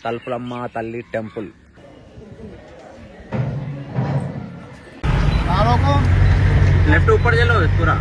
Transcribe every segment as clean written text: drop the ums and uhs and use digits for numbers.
తలుపులమ్మ తల్లి temple. Left ऊपर चलो पूरा.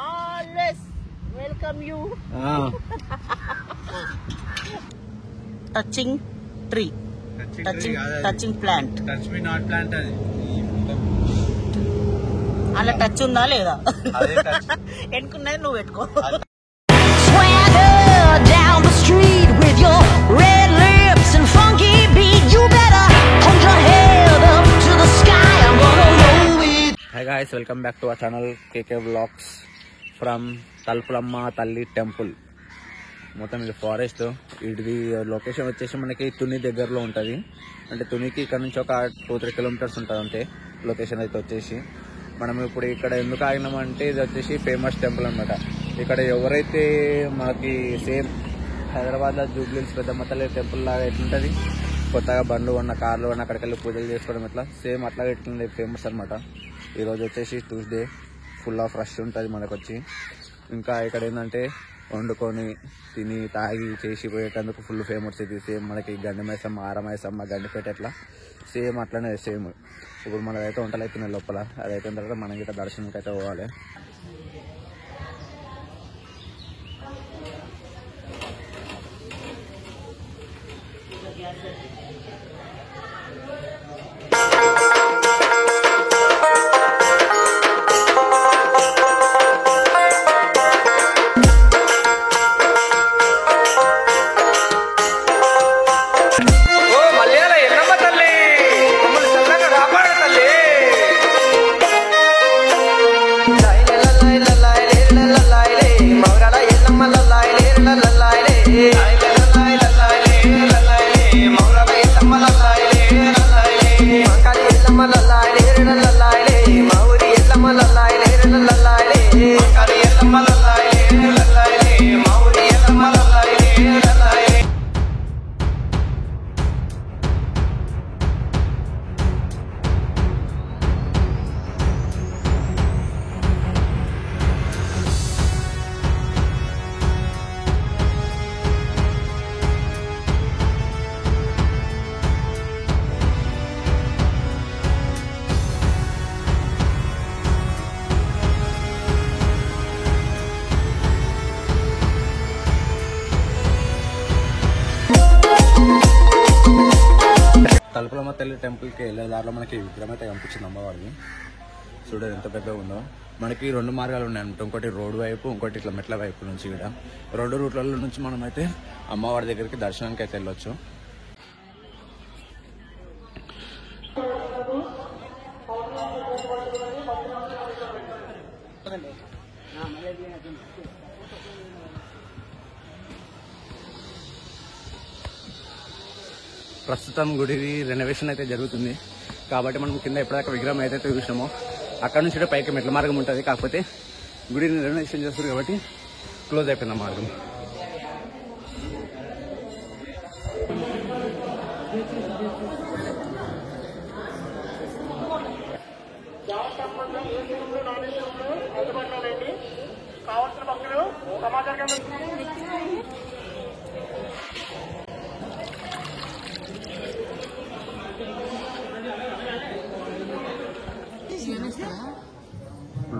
Always welcome you. Touching tree. Touching plant. Touch me not plant అది. అలా టచ్ ఉందా లేదా? ఎన్నుకున్నది నువ్వు పెట్టుకో. Down the street with your red lips and funky beat, you better hold your head up to the sky. I'm gonna roll it. Hi guys, welcome back to our channel KK Vlogs from Talupulamma తల్లి temple. మొత్తం ఇది forest. ఇది location వచ్చేసి మనకి తుని దగ్గరలో ఉంటుంది. అంటే తునికి ఇక్కడ నుంచి ఒక 2-3 కిలోమీటర్స్ ఉంటుంది అంతే లొకేషన్ అయితే వచ్చేసి. మనం ఇప్పుడు ఇక్కడ ఎందుకు ఆగినామంటే ఇది వచ్చేసి ఫేమస్ టెంపుల్ అనమాట. ఇక్కడ ఎవరైతే మనకి సేమ్ హైదరాబాద్లో జూబ్లీహిల్స్ పెద్దమ్మ తల్లి టెంపుల్ లాగా ఎట్లుంటుంది, కొత్తగా బండ్లు ఉన్న కార్లు ఉన్న అక్కడికి వెళ్ళి పూజలు చేసుకోవడం ఎట్లా సేమ్ అట్లా ఎట్లుంది ఫేమస్ అనమాట. ఈరోజు వచ్చేసి ట్యూస్డే, ఫుల్ ఆఫ్ రష్ ఉంటుంది మనకు వచ్చి. ఇంకా ఇక్కడ ఏంటంటే వండుకొని తిని తాగి చేసి పోయేటందుకు ఫుల్ ఫేమస్ ఇది. సేమ్ మనకి గండిమైసమ్మ, ఆరమైసమ్మ, గండిపేట ఎట్లా సేమ్ అట్లనే సేమ్. ఇప్పుడు మనకైతే వంటలు అయిపోయినాయి లోపల. అది అయిపోయిన తర్వాత మనం గిట్ట దర్శనంకి అయితే పోవాలి. తలుపులమ్మ తల్లి టెంపుల్కి వెళ్ళే దారిలో మనకి విగ్రహం అయితే కనిపించింది అమ్మవారిని. చూడదు ఎంత పెద్దగా ఉందో. మనకి 2 మార్గాలు ఉన్నాయన్నమాట. ఇంకోటి రోడ్డు వైపు, ఇంకోటి ఇట్లా మెట్ల వైపు నుంచి. కూడా 2 రూట్లలో నుంచి మనం అయితే అమ్మవారి దగ్గరికి దర్శనానికి అయితే వెళ్ళొచ్చు. ప్రస్తుతం గుడి రెనోవేషన్ అయితే జరుగుతుంది కాబట్టి మనం కింద ఎప్పటిదాకా విగ్రహం ఏదైతే చూసినామో అక్కడ నుంచి పైకి మెట్ల మార్గం ఉంటుంది. కాకపోతే గుడిని రెనోవేషన్ చేస్తారు కాబట్టి క్లోజ్ అయిపోయింది ఆ మార్గం.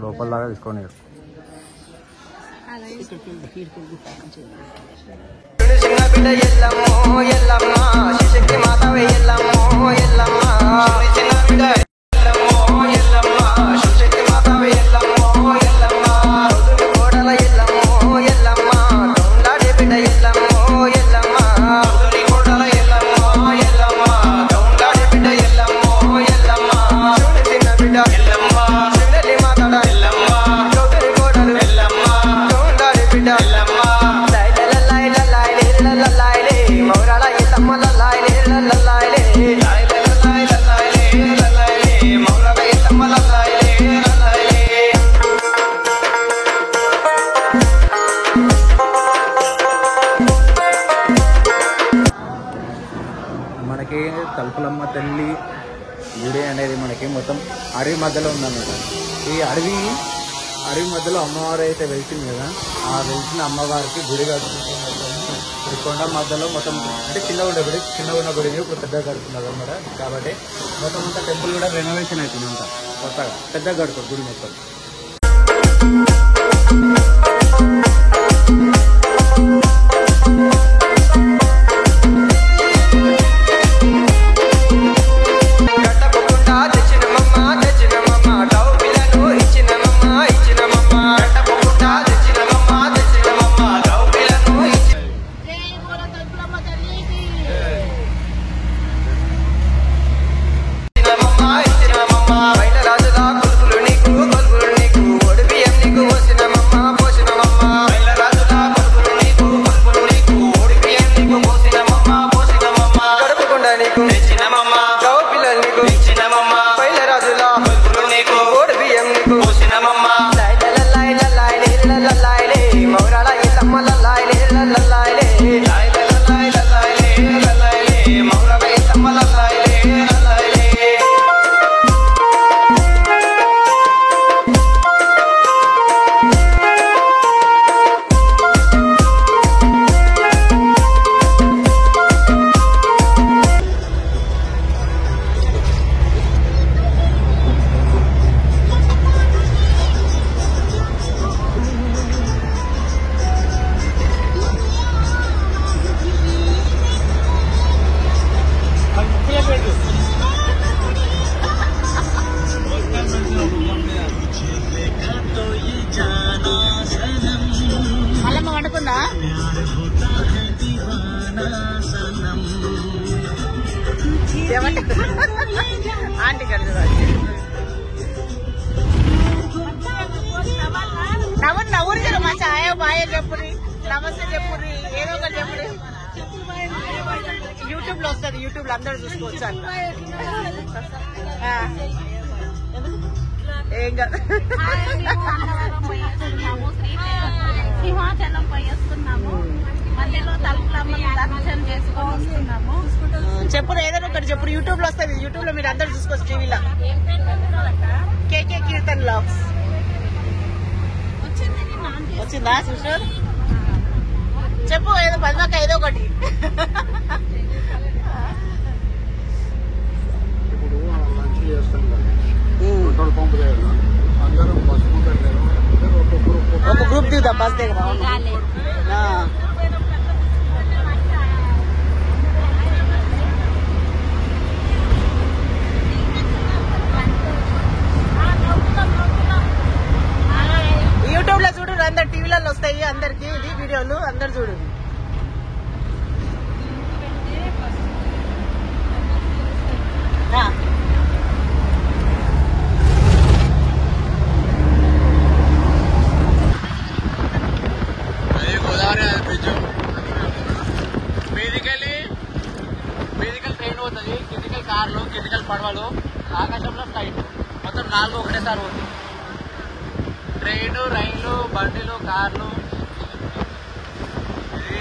లోపలలాగా తీసుకోండి. మనకి తలుపులమ్మ తల్లి గుడి అనేది మనకి మొత్తం అడవి మధ్యలో ఉందన్నమాట. ఈ అడవి అడవి మధ్యలో అమ్మవారు అయితే వెళ్తుంది కదా, ఆ వెళ్తున్న అమ్మవారికి గుడి కడుతుంది. కొండ మధ్యలో మొత్తం అంటే చిన్నగా ఉండే గుడి, చిన్నగా ఉన్న గుడి ఇప్పుడు పెద్దగా కడుతున్నారు అనమాట. కాబట్టి మొత్తం అంతా టెంపుల్ కూడా రెనోవేషన్ అవుతుంది, అంతా కొత్తగా పెద్దగా కడుతుంది గుడి మొత్తం. ఆంటీ కలిసి నవ్వురు జర మంచి ఆయో బాయ్ చెప్పురి, నమస్తే చెప్పురి, ఏదో ఒకటి చెప్పురి. యూట్యూబ్ లో వస్తుంది, యూట్యూబ్ లో అందరూ చూసుకోవచ్చు అంట. ఏం కాదు, సింహాచలం పోయేస్తున్నాము, మధ్యలో తలుపులమ్మని దర్శనం చేసుకొని వస్తున్నాము. చెప్పురు ఏదైనా ఒకటి చెప్పురు, యూట్యూబ్ లో వస్తుంది, యూట్యూబ్ లో మీరు అందరూ చూసుకోవచ్చు. టీవీలో కేకే కీర్తన్ బ్లాగ్స్ వచ్చిందా చూసారు? చెప్పు ఏదో పద్మక ఏదో ఒకటి. ఇప్పుడు లంచ్ చేస్తాం కదా, పెట్రోల్ పంప్ దగ్గర అందరం బస్ ఒక గ్రూప్ దిగుదాం బస్ దగ్గర. యూట్యూబ్ లో చూడు, అందరు టీవీలలో వస్తాయి అందరికి ఇది వీడియోలు, అందరు చూడు. గోదావరి బ్రిడ్జ్ ఫిజికల్ ట్రైన్ పోతుంది, ఫిజికల్ కార్లు, ఫిజికల్ పడవలు, ఆకాశంలో ఫ్లైట్, మొత్తం 4 ఒకటేసారి పోతుంది. ట్రైను, రైళ్లు, బండిలు, కార్లు. ఇది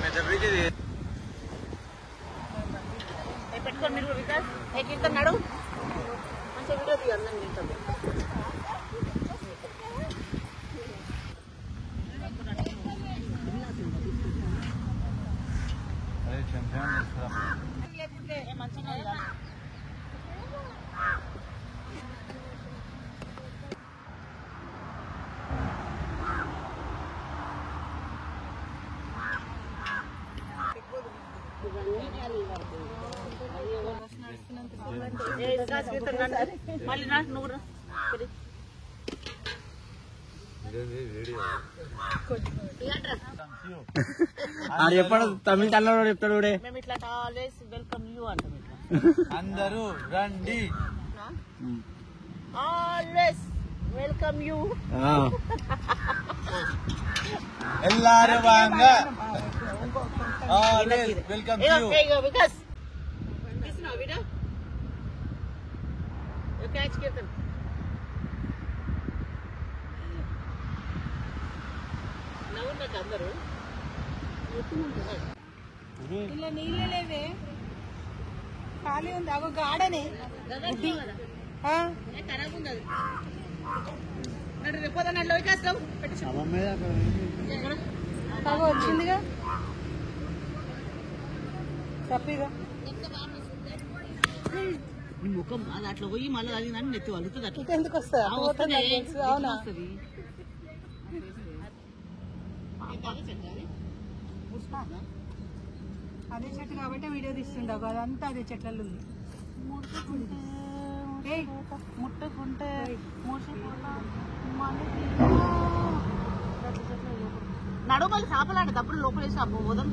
పెద్ద బ్రిడ్జ్. ఇది పెట్టుకోండి మీరు వికాస్, కీర్తన్నాడు మంచిగా వీడియో తీయండి. మంచిగా మళ్ళీ నువ్వు చెప్పాడు తమిళ కన్నడ చెప్తాడు. మేము ఇట్లా ఆల్వేస్ వెల్కమ్ యూ అంటాం. అందరూ రండి, ఆల్వేస్ వెల్కమ్ యూ. ఎల్లారు వాంగ, ఆల్వేస్ వెల్కమ్ యూ. వికాస్ తీస్తున్నావు వీడియో? క్యాచ్ కీర్తన్ నవ్వున్నాక అందరూ ఇలా నీళ్ళు లేవే, ఖాళీ ఉంది. అగో గాడనే ఖరాబ్ ఉంది అది. వచ్చిందిగా తప్పిగా ముఖం అది అట్లా పోయి మళ్ళీ తగినని నెత్తి వలుతుంది అట్లా ఎందుకు వస్తా అవునా అదే చెట్టు కాబట్టి వీడియో తీస్తుండవు అదంతా అదే చెట్లలో ఉంది ముట్టుకుంటే నడువు మళ్ళీ చేపలాంటి తప్పుడు లోపలేసి పోదాం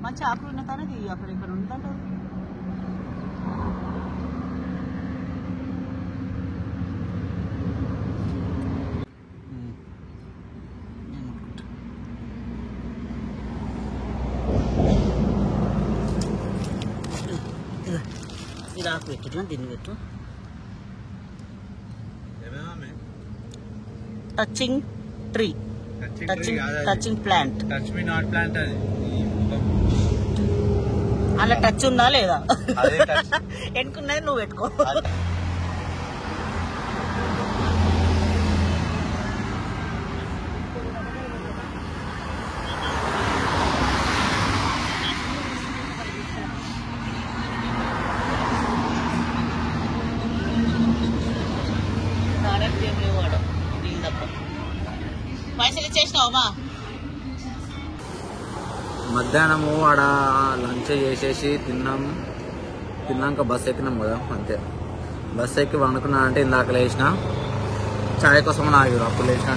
మంచి ఆకులు ఉన్న కానీ అక్కడ ఇక్కడ ఉందంట ఇది ఆకు పెట్టు దీన్ని పెట్టు touching tree touching plant touch me not plant అది అలా టచ్ ఉందా లేదా ఎన్నుకున్నది నువ్వు పెట్టుకో పైసలు ఇచ్చేసినావమ్మా మధ్యాహ్నము ఆడ లంచ్ చేసేసి తిన్నాక బస్ ఎక్కినాం కదా అంతే. బస్ ఎక్కి వండుకున్నా అంటే ఇందాక లేచిన ఛాయ్ కోసం ఆగిరు అప్పుడు లేచిన.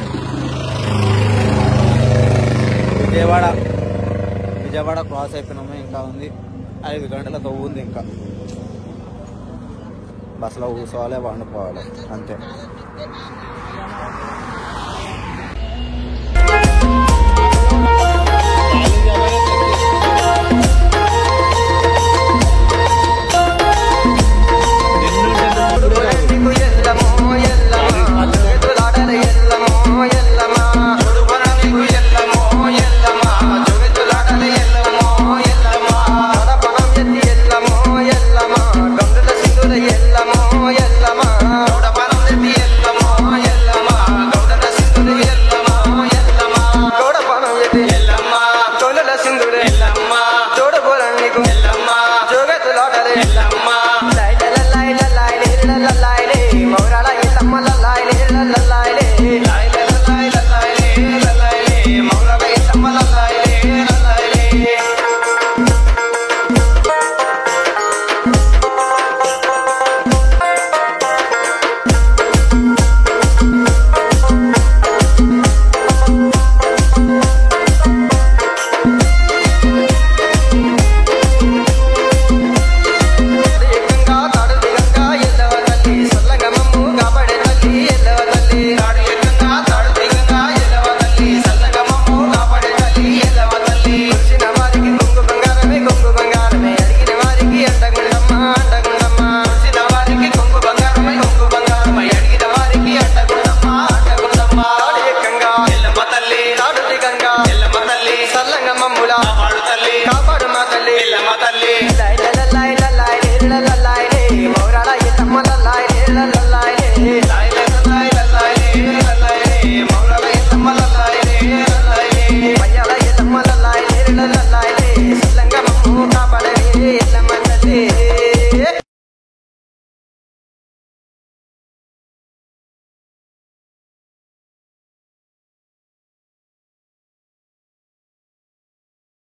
విజయవాడ క్రాస్ అయిపోయినాము, ఇంకా ఉంది 5 గంటలకు ఉంది. ఇంకా బస్సులో కూర్చోవాలి, వండుకోవాలి అంతే.